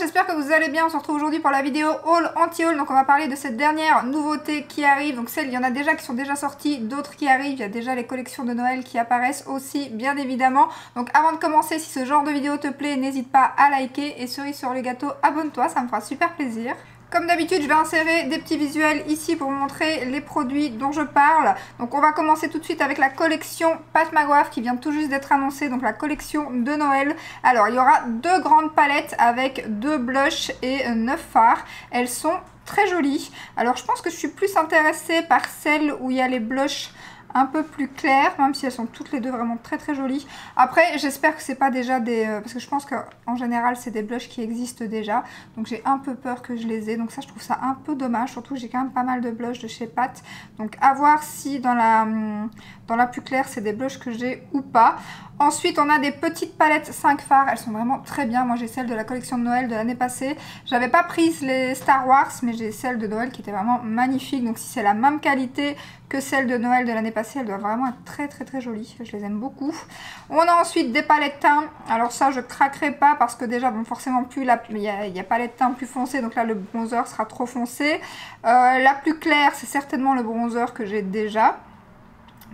j'espère que vous allez bien. On se retrouve aujourd'hui pour la vidéo haul anti-haul. Donc on va parler de cette dernière nouveauté qui arrive. Donc celles, il y en a déjà qui sont déjà sorties, d'autres qui arrivent. Il y a déjà les collections de Noël qui apparaissent aussi, bien évidemment. Donc avant de commencer, si ce genre de vidéo te plaît, n'hésite pas à liker. Et cerise sur le gâteau, abonne-toi, ça me fera super plaisir. Comme d'habitude, je vais insérer des petits visuels ici pour vous montrer les produits dont je parle. Donc on va commencer tout de suite avec la collection Pat McGrath qui vient tout juste d'être annoncée, donc la collection de Noël. Alors il y aura 2 grandes palettes avec 2 blushs et 9 fards. Elles sont très jolies. Alors je pense que je suis plus intéressée par celle où il y a les blushs un peu plus claires, même si elles sont toutes les deux vraiment très très jolies. Après j'espère que c'est pas déjà des... parce que je pense qu'en général c'est des blushs qui existent déjà, donc j'ai un peu peur que je les ai, donc ça je trouve ça un peu dommage, surtout que j'ai quand même pas mal de blushs de chez Pat, donc à voir si dans la plus claire c'est des blushs que j'ai ou pas. Ensuite on a des petites palettes 5 fards, elles sont vraiment très bien. Moi j'ai celle de la collection de Noël de l'année passée, j'avais pas prise les Star Wars mais j'ai celle de Noël qui était vraiment magnifique, donc si c'est la même qualité que celle de Noël de l'année passée, elle doit vraiment être très très très jolie, je les aime beaucoup. On a ensuite des palettes teint, alors ça je craquerai pas parce que déjà bon forcément plus il y a palette teint plus foncé, donc là le bronzer sera trop foncé. La plus claire c'est certainement le bronzer que j'ai déjà,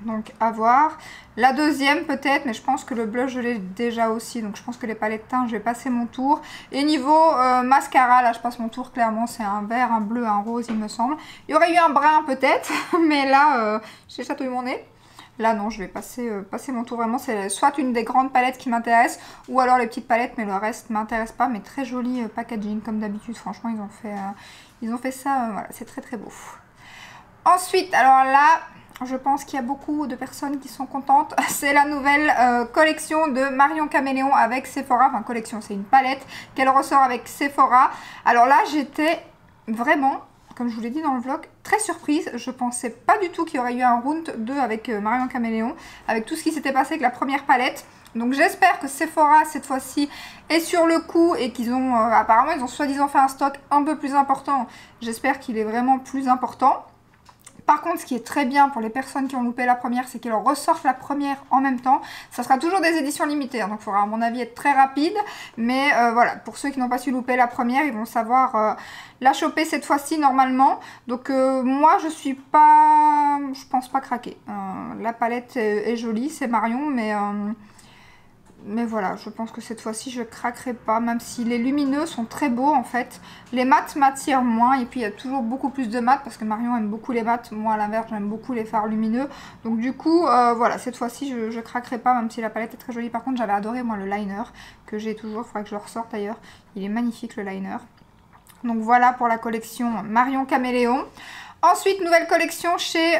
donc à voir. La deuxième peut-être, mais je pense que le blush je l'ai déjà aussi, donc je pense que les palettes teint je vais passer mon tour. Et niveau mascara, là je passe mon tour clairement, c'est un vert, un bleu, un rose il me semble. Il y aurait eu un brun peut-être, mais là j'ai chatouillé mon nez. Là non, je vais passer mon tour vraiment, c'est soit une des grandes palettes qui m'intéresse, ou alors les petites palettes, mais le reste m'intéresse pas, mais très joli packaging comme d'habitude, franchement ils ont fait ça, voilà, c'est très très beau. Ensuite, alors là... je pense qu'il y a beaucoup de personnes qui sont contentes. C'est la nouvelle collection de Marion Caméléon avec Sephora. Enfin, collection, c'est une palette qu'elle ressort avec Sephora. Alors là, j'étais vraiment, comme je vous l'ai dit dans le vlog, très surprise. Je pensais pas du tout qu'il y aurait eu un round 2 avec Marion Caméléon, avec tout ce qui s'était passé avec la première palette. Donc j'espère que Sephora, cette fois-ci, est sur le coup et qu'ils ont, apparemment, ils ont soi-disant fait un stock un peu plus important. J'espère qu'il est vraiment plus important. Par contre, ce qui est très bien pour les personnes qui ont loupé la première, c'est qu'ils ressortent la première en même temps. Ça sera toujours des éditions limitées, hein, donc il faudra à mon avis être très rapide. Mais voilà, pour ceux qui n'ont pas su louper la première, ils vont savoir la choper cette fois-ci normalement. Donc moi, je pense pas craquer. La palette est jolie, c'est Marion, mais voilà, je pense que cette fois-ci je craquerai pas, même si les lumineux sont très beaux en fait. Les mats m'attirent moins, et puis il y a toujours beaucoup plus de mats parce que Marion aime beaucoup les mats. Moi à l'inverse j'aime beaucoup les fards lumineux. Donc du coup voilà, cette fois-ci je craquerai pas, même si la palette est très jolie. Par contre j'avais adoré moi le liner que j'ai toujours, il faudrait que je le ressorte d'ailleurs. Il est magnifique le liner. Donc voilà pour la collection Marion Caméléon. Ensuite, nouvelle collection chez,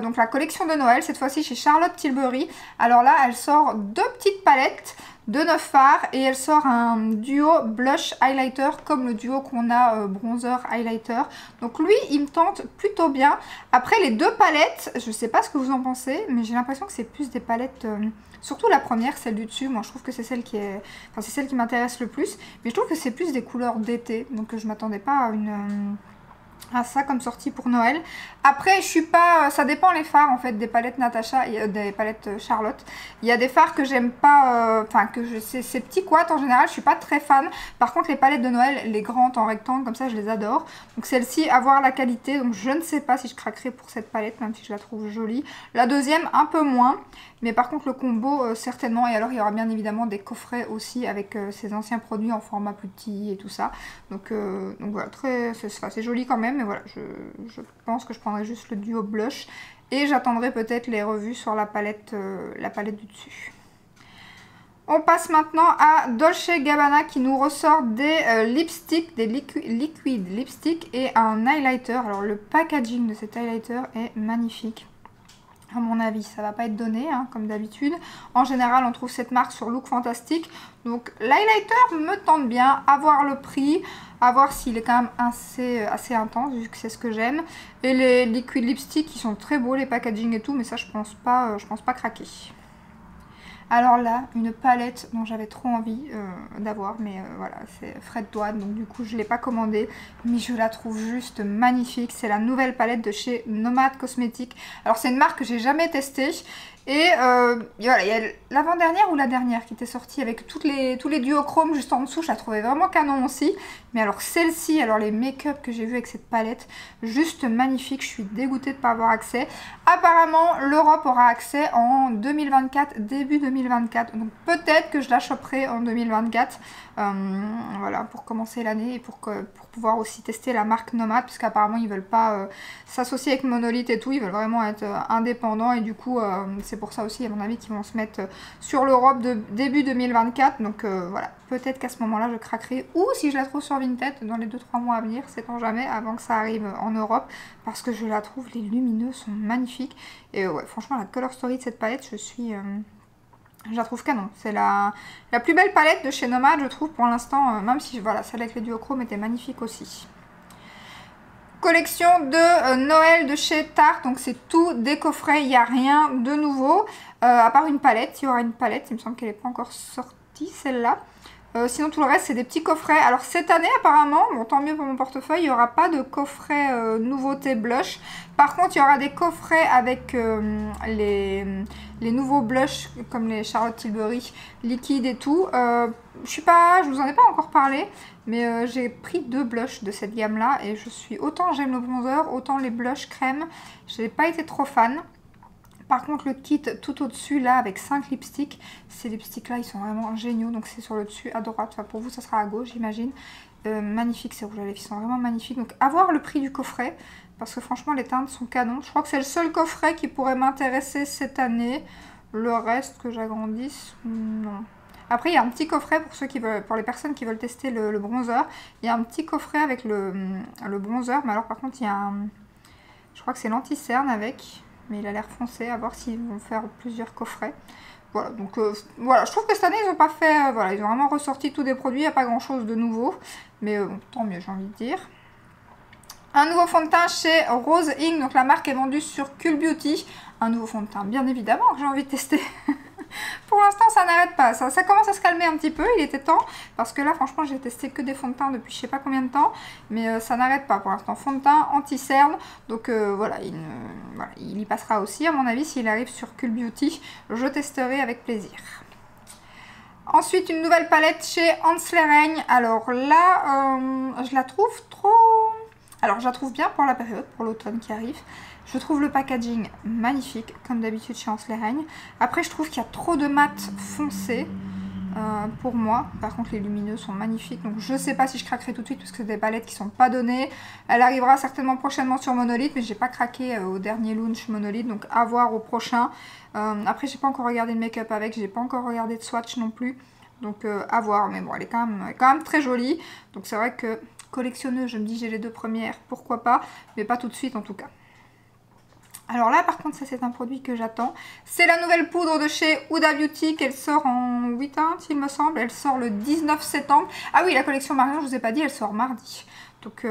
donc la collection de Noël, cette fois-ci chez Charlotte Tilbury. Alors là, elle sort 2 petites palettes de 9 fards et elle sort un duo blush highlighter comme le duo qu'on a bronzer highlighter. Donc lui, il me tente plutôt bien. Après les 2 palettes, je sais pas ce que vous en pensez, mais j'ai l'impression que c'est plus des palettes... surtout la première, celle du dessus, moi je trouve que c'est celle qui est... Enfin, c'est celle qui m'intéresse le plus. Mais je trouve que c'est plus des couleurs d'été, donc je m'attendais pas à ça comme sortie pour Noël. Après je suis pas, ça dépend les fards en fait des palettes Natasha et des palettes Charlotte. Il y a des fards que j'aime pas, enfin ces petits quads en général je suis pas très fan. Par contre les palettes de Noël, les grandes en rectangle comme ça je les adore. Donc celle-ci avoir la qualité, donc je ne sais pas si je craquerai pour cette palette même si je la trouve jolie. La deuxième un peu moins, mais par contre le combo certainement. Et alors il y aura bien évidemment des coffrets aussi avec ces anciens produits en format plus petit et tout ça. Donc voilà, c'est joli quand même. Mais voilà, je pense que je prendrai juste le duo blush et j'attendrai peut-être les revues sur la palette du dessus. On passe maintenant à Dolce Gabbana qui nous ressort des lipsticks, des liquid lipsticks et un highlighter. Alors le packaging de cet highlighter est magnifique. À mon avis, ça va pas être donné, hein, comme d'habitude. En général, on trouve cette marque sur Look Fantastic. Donc, l'highlighter me tente bien. À voir le prix, à voir s'il est quand même assez intense, vu que c'est ce que j'aime. Et les liquid lipsticks, qui sont très beaux, les packaging et tout, mais ça, je pense pas craquer. Alors là, une palette dont j'avais trop envie d'avoir, mais voilà, c'est frais de douane, donc du coup je ne l'ai pas commandée, mais je la trouve juste magnifique. C'est la nouvelle palette de chez Nomad Cosmetics. Alors c'est une marque que j'ai jamais testée, Et voilà, il y a l'avant-dernière ou la dernière qui était sortie avec tous les duochromes juste en dessous. Je la trouvais vraiment canon aussi. Mais alors celle-ci, alors les make-up que j'ai vu avec cette palette, juste magnifique. Je suis dégoûtée de ne pas avoir accès. Apparemment, l'Europe aura accès en 2024, début 2024. Donc peut-être que je la choperai en 2024. Voilà, pour commencer l'année et pour pouvoir aussi tester la marque Nomad, puisqu'apparemment ils veulent pas s'associer avec Monolith et tout, ils veulent vraiment être indépendants, et du coup c'est pour ça aussi à mon avis qu'ils vont se mettre sur l'Europe de début 2024. Donc voilà, peut-être qu'à ce moment-là je craquerai, ou si je la trouve sur Vinted dans les 2-3 mois à venir, sait-on jamais, avant que ça arrive en Europe, parce que je la trouve, les lumineux sont magnifiques. Et ouais, franchement la color story de cette palette, je la trouve canon. C'est la plus belle palette de chez Nomad, je trouve, pour l'instant, même si voilà, celle avec les duochromes était magnifique aussi. Collection de Noël de chez Tarte, donc c'est tout des coffrets, il n'y a rien de nouveau, à part une palette. Il y aura une palette, il me semble qu'elle n'est pas encore sortie, celle-là. Sinon tout le reste c'est des petits coffrets. Alors cette année apparemment, bon tant mieux pour mon portefeuille, il n'y aura pas de coffret nouveauté blush. Par contre il y aura des coffrets avec les nouveaux blushs comme les Charlotte Tilbury liquides et tout. Je vous en ai pas encore parlé, mais j'ai pris 2 blushs de cette gamme là et autant j'aime le bronzer, autant les blushs crème, je n'ai pas été trop fan. Par contre le kit tout au dessus là avec 5 lipsticks, ces lipsticks là ils sont vraiment géniaux, donc c'est sur le dessus à droite, enfin pour vous ça sera à gauche j'imagine. Magnifique, ces rouges à lèvres, ils sont vraiment magnifiques, donc à voir le prix du coffret parce que franchement les teintes sont canons. Je crois que c'est le seul coffret qui pourrait m'intéresser cette année. Le reste, que j'agrandisse, non. Après il y a un petit coffret pour ceux qui veulent, pour les personnes qui veulent tester le bronzer, il y a un petit coffret avec le bronzer, mais alors par contre il y a je crois que c'est l'anti-cerne avec, mais il a l'air foncé, à voir s'ils vont faire plusieurs coffrets. Voilà, donc voilà, je trouve que cette année ils n'ont pas fait, voilà, ils ont vraiment ressorti tous des produits, il n'y a pas grand chose de nouveau, mais bon, tant mieux j'ai envie de dire. Un nouveau fond de teint chez Rose Inc, donc la marque est vendue sur Cool Beauty, un nouveau fond de teint bien évidemment que j'ai envie de tester. Pour l'instant ça n'arrête pas, ça commence à se calmer un petit peu, il était temps, parce que là franchement j'ai testé que des fonds de teint depuis je sais pas combien de temps, mais ça n'arrête pas pour l'instant. Fond de teint anti-cerne, donc voilà, il y passera aussi à mon avis s'il arrive sur Cool Beauty, je testerai avec plaisir. Ensuite une nouvelle palette chez Ansler Reigne, alors là je la trouve trop... Alors je la trouve bien pour la période, pour l'automne qui arrive. Je trouve le packaging magnifique, comme d'habitude chez Ansler Reigne. Après je trouve qu'il y a trop de mat foncé pour moi. Par contre les lumineux sont magnifiques. Donc je sais pas si je craquerai tout de suite parce que c'est des palettes qui sont pas données. Elle arrivera certainement prochainement sur Monolith, mais j'ai pas craqué au dernier launch Monolith. Donc à voir au prochain. Après j'ai pas encore regardé le make-up avec, j'ai pas encore regardé de swatch non plus. Donc à voir, mais bon elle est quand même très jolie. Donc c'est vrai que collectionneuse, je me dis j'ai les 2 premières, pourquoi pas, mais pas tout de suite en tout cas. Alors là par contre ça c'est un produit que j'attends, c'est la nouvelle poudre de chez Huda Beauty qu'elle sort en 8 teintes il me semble, elle sort le 19 septembre. Ah oui la collection Marion je vous ai pas dit, elle sort mardi. Donc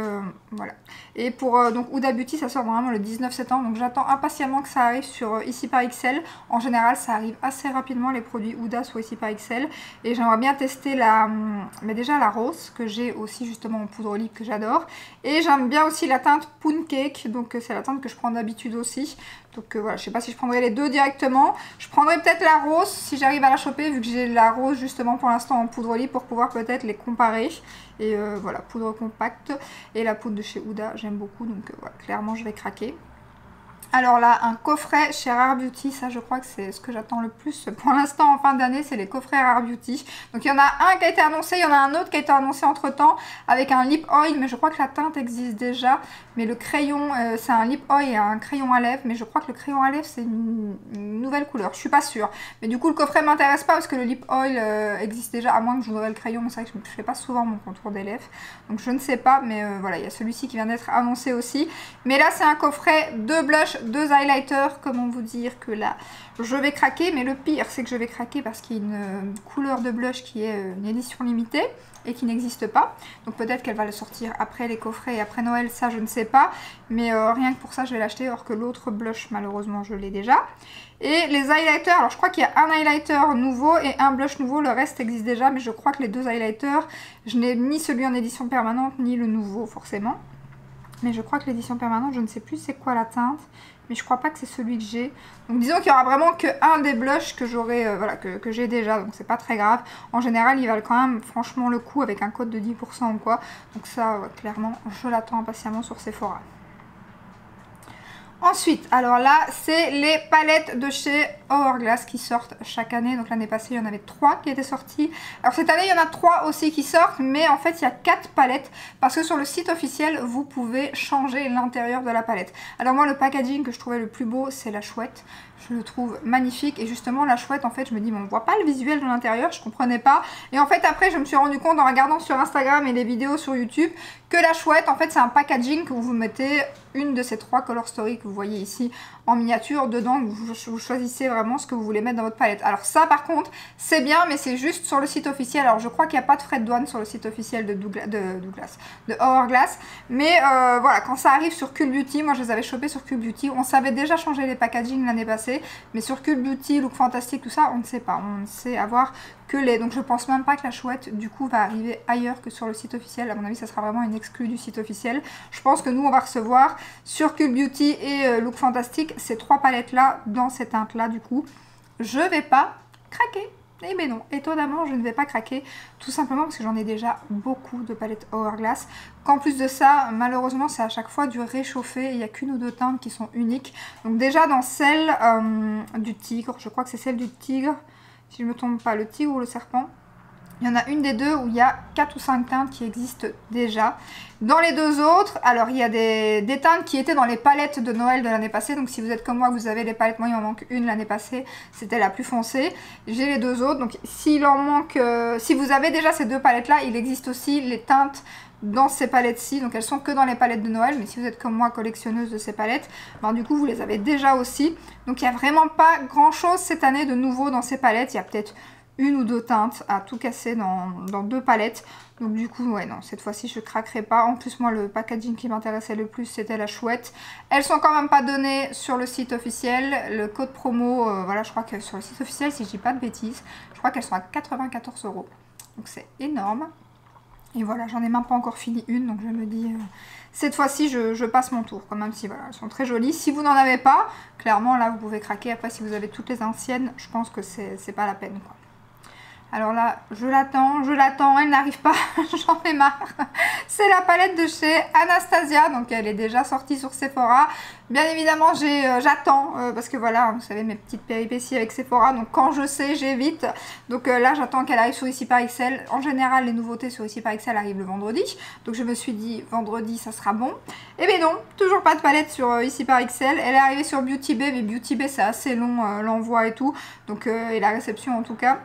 voilà. Et pour donc Huda Beauty ça sort vraiment le 19 septembre. Donc j'attends impatiemment que ça arrive sur Ici par XL. En général ça arrive assez rapidement les produits Huda sur Ici par XL. Et j'aimerais bien tester mais déjà la rose que j'ai aussi justement en poudre olive que j'adore. Et j'aime bien aussi la teinte Pound Cake. Donc c'est la teinte que je prends d'habitude aussi. Donc voilà, je sais pas si je prendrai les 2 directement. Je prendrai peut-être la rose si j'arrive à la choper vu que j'ai la rose justement pour l'instant en poudre olive pour pouvoir peut-être les comparer. Et voilà, poudre compacte et la poudre de chez Huda, j'aime beaucoup donc voilà, clairement je vais craquer. Alors là, un coffret chez Rare Beauty, ça je crois que c'est ce que j'attends le plus pour l'instant en fin d'année, c'est les coffrets Rare Beauty. Donc il y en a un qui a été annoncé, il y en a un autre qui a été annoncé entre temps avec un lip oil, mais je crois que la teinte existe déjà. Mais le crayon, c'est un lip oil et un crayon à lèvres, mais je crois que le crayon à lèvres c'est une nouvelle couleur, je suis pas sûre. Mais du coup le coffret m'intéresse pas parce que le lip oil existe déjà, à moins que je voudrais le crayon, mais c'est vrai que je fais pas souvent mon contour des lèvres. Donc je ne sais pas, mais voilà, il y a celui-ci qui vient d'être annoncé aussi. Mais là c'est un coffret 2 blushs, 2 highlighters, comment vous dire que là je vais craquer, mais le pire c'est que je vais craquer parce qu'il y a une couleur de blush qui est une édition limitée et qui n'existe pas, donc peut-être qu'elle va le sortir après les coffrets et après Noël, ça je ne sais pas, mais rien que pour ça je vais l'acheter, alors que l'autre blush malheureusement je l'ai déjà. Et les highlighters, alors je crois qu'il y a un highlighter nouveau et un blush nouveau, le reste existe déjà, mais je crois que les 2 highlighters, je n'ai ni celui en édition permanente ni le nouveau forcément. Mais je crois que l'édition permanente, je ne sais plus c'est quoi la teinte. mais je crois pas que c'est celui que j'ai. Donc disons qu'il y aura vraiment qu'un des blushs que j'aurai, voilà, que j'ai déjà, donc c'est pas très grave. En général, ils valent quand même franchement le coup avec un code de 10% ou quoi. Donc ça, ouais, clairement, je l'attends impatiemment sur Sephora. Ensuite, alors là, c'est les palettes de chez Hourglass qui sortent chaque année. Donc l'année passée, il y en avait 3 qui étaient sorties. Alors cette année, il y en a 3 aussi qui sortent, mais en fait, il y a 4 palettes parce que sur le site officiel, vous pouvez changer l'intérieur de la palette. Alors moi, le packaging que je trouvais le plus beau, c'est la chouette. Je le trouve magnifique et justement la chouette, en fait, je me dis, bon, on voit pas le visuel de l'intérieur, je comprenais pas. Et en fait, après, je me suis rendu compte en regardant sur Instagram et les vidéos sur YouTube que la chouette, en fait, c'est un packaging que vous mettez une de ces 3 color stories que vous voyez ici en miniature dedans. Vous choisissez vraiment ce que vous voulez mettre dans votre palette. Alors ça, par contre, c'est bien, mais c'est juste sur le site officiel. Alors je crois qu'il n'y a pas de frais de douane sur le site officiel de Hourglass. Mais voilà, quand ça arrive sur Cult Beauty, moi je les avais chopés sur Cult Beauty. On savait déjà changer les packaging l'année passée, mais sur Cult Beauty, Look Fantastic, tout ça, on ne sait pas. On ne sait avoir que les... Donc je pense même pas que la chouette, du coup, va arriver ailleurs que sur le site officiel. À mon avis, ça sera vraiment une exclue du site officiel. Je pense que nous, on va recevoir sur Cult Beauty et Look Fantastic ces 3 palettes là dans ces teintes là. Du coup je vais pas craquer. Eh ben non, étonnamment je ne vais pas craquer, tout simplement parce que j'en ai déjà beaucoup de palettes Hourglass, qu'en plus de ça malheureusement c'est à chaque fois du réchauffé, il n'y a qu'une ou 2 teintes qui sont uniques. Donc déjà dans celle du tigre, je crois que c'est celle du tigre, si je ne me trompe pas, le tigre ou le serpent, il y en a une des deux où il y a 4 ou 5 teintes qui existent déjà. Dans les 2 autres, alors il y a des teintes qui étaient dans les palettes de Noël de l'année passée. Donc si vous êtes comme moi, vous avez les palettes, moi il m'en manque une l'année passée, c'était la plus foncée. J'ai les 2 autres, donc s'il en manque, si vous avez déjà ces 2 palettes là, il existe aussi les teintes dans ces palettes-ci, donc elles sont que dans les palettes de Noël, mais si vous êtes comme moi collectionneuse de ces palettes, ben du coup vous les avez déjà aussi. Donc il n'y a vraiment pas grand chose cette année de nouveau dans ces palettes, il y a peut-être 1 ou 2 teintes à tout casser dans 2 palettes. Donc du coup, ouais non, cette fois-ci je craquerai pas. En plus moi le packaging qui m'intéressait le plus c'était la chouette. Elles sont quand même pas données sur le site officiel. Le code promo, voilà, je crois que sur le site officiel, si je dis pas de bêtises, je crois qu'elles sont à 94 €. Donc c'est énorme. Et voilà, j'en ai même pas encore fini une, donc je me dis, cette fois-ci je passe mon tour, quand même si voilà, elles sont très jolies. Si vous n'en avez pas, clairement là vous pouvez craquer. Après si vous avez toutes les anciennes, je pense que c'est pas la peine quoi. Alors là, je l'attends, elle n'arrive pas, j'en ai marre. C'est la palette de chez Anastasia, donc elle est déjà sortie sur Sephora. Bien évidemment, j'attends, parce que voilà, vous savez mes petites péripéties avec Sephora, donc quand je sais, j'évite. Donc là, j'attends qu'elle arrive sur Ici par XL. En général, les nouveautés sur Ici par XL arrivent le vendredi, donc je me suis dit, vendredi, ça sera bon. Et bien non, toujours pas de palette sur Ici par XL. Elle est arrivée sur Beauty Bay, mais Beauty Bay, c'est assez long, l'envoi et tout, donc et la réception en tout cas.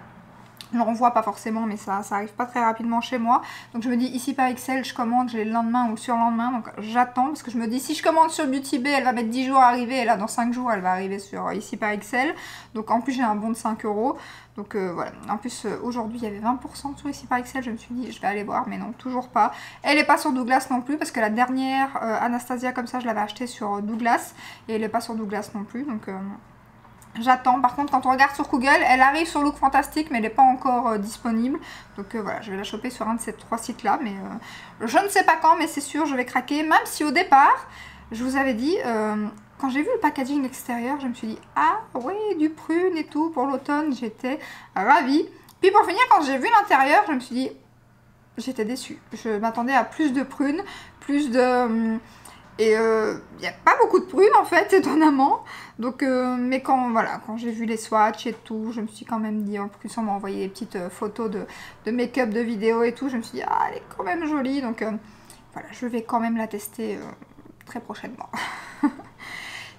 On l'envoie pas forcément, mais ça arrive pas très rapidement chez moi. Donc je me dis Ici par XL, je commande, j'ai le lendemain ou le surlendemain. Donc j'attends parce que je me dis si je commande sur Beauty Bay, elle va mettre 10 jours à arriver. Et là dans 5 jours, elle va arriver sur Ici par XL. Donc en plus j'ai un bon de 5 €. Donc voilà. En plus aujourd'hui il y avait 20% sur Ici par XL. Je me suis dit je vais aller voir, mais non, toujours pas. Elle est pas sur Douglas non plus parce que la dernière Anastasia comme ça, je l'avais achetée sur Douglas. Et elle est pas sur Douglas non plus. Donc... j'attends. Par contre, quand on regarde sur Google, elle arrive sur Look Fantastic, mais elle n'est pas encore disponible. Donc voilà, je vais la choper sur un de ces 3 sites-là. Mais je ne sais pas quand, mais c'est sûr, je vais craquer. Même si au départ, je vous avais dit, quand j'ai vu le packaging extérieur, je me suis dit, ah oui, du prune et tout pour l'automne. J'étais ravie. Puis pour finir, quand j'ai vu l'intérieur, je me suis dit, j'étais déçue. Je m'attendais à plus de prunes, plus de... Et il n'y a pas beaucoup de prunes en fait, étonnamment. Donc, mais quand j'ai vu les swatchs et tout, je me suis quand même dit, en plus on m'a envoyé des petites photos de make-up, de vidéos et tout, je me suis dit, ah elle est quand même jolie. Donc voilà, je vais quand même la tester très prochainement.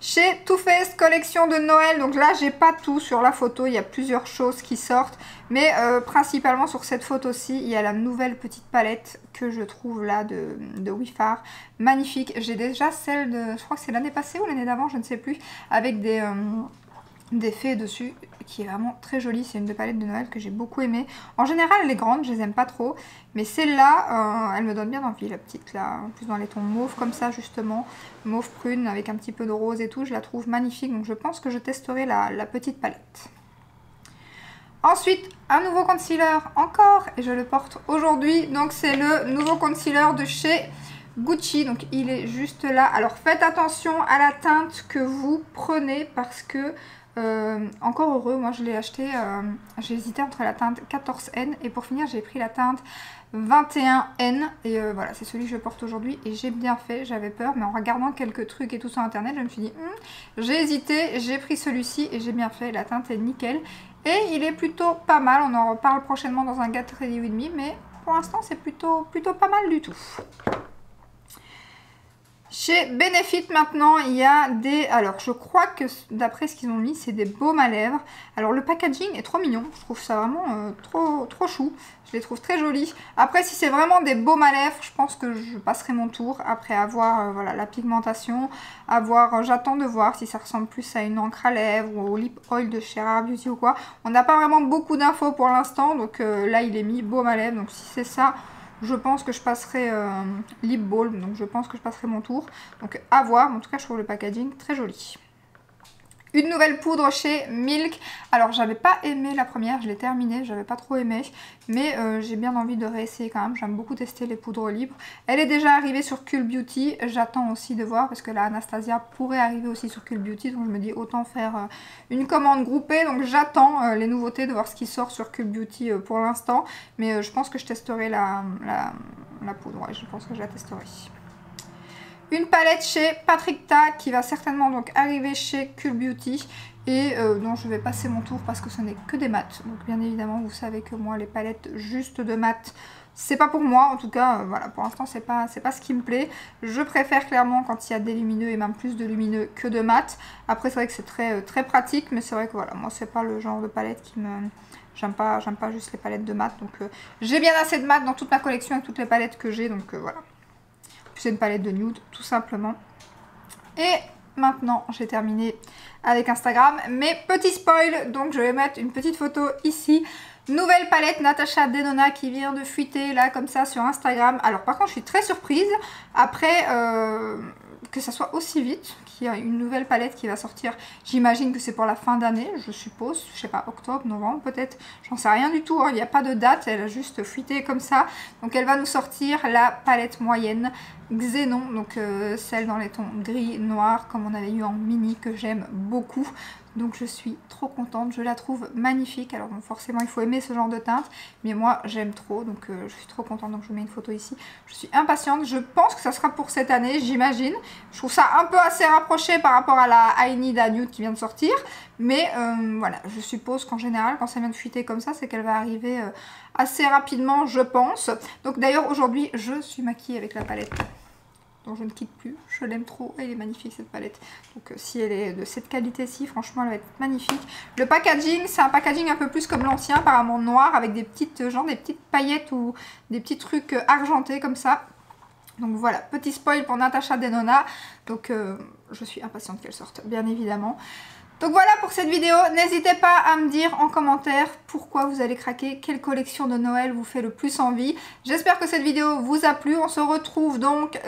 Chez Too Faced collection de Noël, donc là j'ai pas tout sur la photo, il y a plusieurs choses qui sortent, mais principalement sur cette photo-ci, il y a la nouvelle petite palette que je trouve là de Wifar, magnifique. J'ai déjà celle de, je crois que c'est l'année passée ou l'année d'avant, je ne sais plus, avec des fées dessus, qui est vraiment très jolie. C'est une des palettes de Noël que j'ai beaucoup aimée. En général elle est grande, je les aime pas trop, mais celle-là elle me donne bien envie, la petite là, en plus dans les tons mauve comme ça justement, mauve prune avec un petit peu de rose et tout, je la trouve magnifique, donc je pense que je testerai la petite palette. Ensuite, un nouveau concealer encore, et je le porte aujourd'hui, donc c'est le nouveau concealer de chez Gucci, donc il est juste là. Alors faites attention à la teinte que vous prenez parce que, encore heureux, moi je l'ai acheté, j'ai hésité entre la teinte 14N et pour finir j'ai pris la teinte 21N et voilà, c'est celui que je porte aujourd'hui et j'ai bien fait, j'avais peur, mais en regardant quelques trucs et tout sur internet, je me suis dit, j'ai hésité, j'ai pris celui-ci et j'ai bien fait, la teinte est nickel et il est plutôt pas mal, on en reparle prochainement dans un Get Ready With Me, mais pour l'instant c'est plutôt pas mal du tout. Chez Benefit maintenant, il y a des... Alors, je crois que d'après ce qu'ils ont mis, c'est des baumes à lèvres. Alors, le packaging est trop mignon. Je trouve ça vraiment trop chou. Je les trouve très jolis. Après, si c'est vraiment des baumes à lèvres, je pense que je passerai mon tour. Après avoir voilà, la pigmentation, j'attends de voir si ça ressemble plus à une encre à lèvres ou au lip oil de chez Rare Beauty ou quoi. On n'a pas vraiment beaucoup d'infos pour l'instant. Donc là, il est mis baume à lèvres. Donc si c'est ça... Je pense que je passerai lip balm, donc je pense que je passerai mon tour. Donc à voir, en tout cas je trouve le packaging très joli. Une nouvelle poudre chez Milk. Alors j'avais pas aimé la première, je l'ai terminée, j'avais pas trop aimé. Mais j'ai bien envie de réessayer quand même, j'aime beaucoup tester les poudres libres. Elle est déjà arrivée sur Cool Beauty, j'attends aussi de voir parce que la Anastasia pourrait arriver aussi sur Cool Beauty. Donc je me dis autant faire une commande groupée. Donc j'attends les nouveautés, de voir ce qui sort sur Cool Beauty pour l'instant. Mais je pense que je testerai la poudre, ouais, je pense que je la testerai. Une palette chez Patrick Ta qui va certainement donc arriver chez Cool Beauty et dont je vais passer mon tour parce que ce n'est que des mats. Donc bien évidemment vous savez que moi les palettes juste de mats c'est pas pour moi. En tout cas voilà, pour l'instant c'est pas ce qui me plaît. Je préfère clairement quand il y a des lumineux et même plus de lumineux que de mat. Après c'est vrai que c'est très pratique, mais c'est vrai que voilà, moi c'est pas le genre de palette qui me... J'aime pas juste les palettes de mat. Donc j'ai bien assez de mat dans toute ma collection avec toutes les palettes que j'ai, donc voilà. C'est une palette de nude tout simplement. Et maintenant j'ai terminé avec Instagram. Mais petit spoil, donc je vais mettre une petite photo ici. Nouvelle palette Natasha Denona qui vient de fuiter là comme ça sur Instagram. Alors par contre je suis très surprise après que ça soit aussi vite, qu'il y a une nouvelle palette qui va sortir. J'imagine que c'est pour la fin d'année, je suppose, je sais pas, octobre, novembre peut-être, j'en sais rien du tout, hein. Il n'y a pas de date, elle a juste fuité comme ça. Donc elle va nous sortir la palette moyenne Xénon, donc celle dans les tons gris, noir, comme on avait eu en mini, que j'aime beaucoup. Donc je suis trop contente, je la trouve magnifique. Alors bon, forcément il faut aimer ce genre de teinte, mais moi j'aime trop, donc je suis trop contente. Donc je mets une photo ici, je suis impatiente. Je pense que ça sera pour cette année, j'imagine. Je trouve ça un peu assez rapproché par rapport à la I Need a Nude qui vient de sortir. Mais voilà, je suppose qu'en général quand ça vient de fuiter comme ça, c'est qu'elle va arriver assez rapidement, je pense. Donc d'ailleurs aujourd'hui je suis maquillée avec la palette dont je ne quitte plus, je l'aime trop, elle est magnifique cette palette. Donc si elle est de cette qualité-ci, franchement elle va être magnifique. Le packaging, c'est un packaging un peu plus comme l'ancien, apparemment noir, avec des petites des petites paillettes ou des petits trucs argentés comme ça. Donc voilà, petit spoil pour Natasha Denona. Donc je suis impatiente qu'elle sorte, bien évidemment. Donc voilà pour cette vidéo, n'hésitez pas à me dire en commentaire pourquoi vous allez craquer, quelle collection de Noël vous fait le plus envie. J'espère que cette vidéo vous a plu, on se retrouve donc...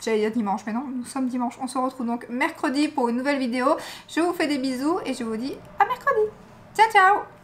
J'allais dire dimanche, mais non, nous sommes dimanche. On se retrouve donc mercredi pour une nouvelle vidéo. Je vous fais des bisous et je vous dis à mercredi. Ciao, ciao!